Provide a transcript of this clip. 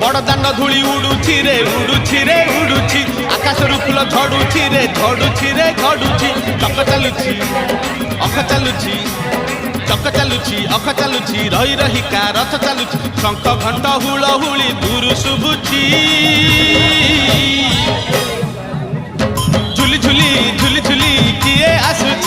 बड़दान धूली उड़ुछि रे उड़ुछि रे उड़ुछि आकाशरू फूल झड़ुछि रे झड़ुछि रे झड़ुछि चक चालुछि अख चालुछि चक चालुछि अख चालुछि रही रहिका रथ चालुछि शंख घंट हुलहुली दूर शुभुछि झुली झुली झुली झुली किए आसुछि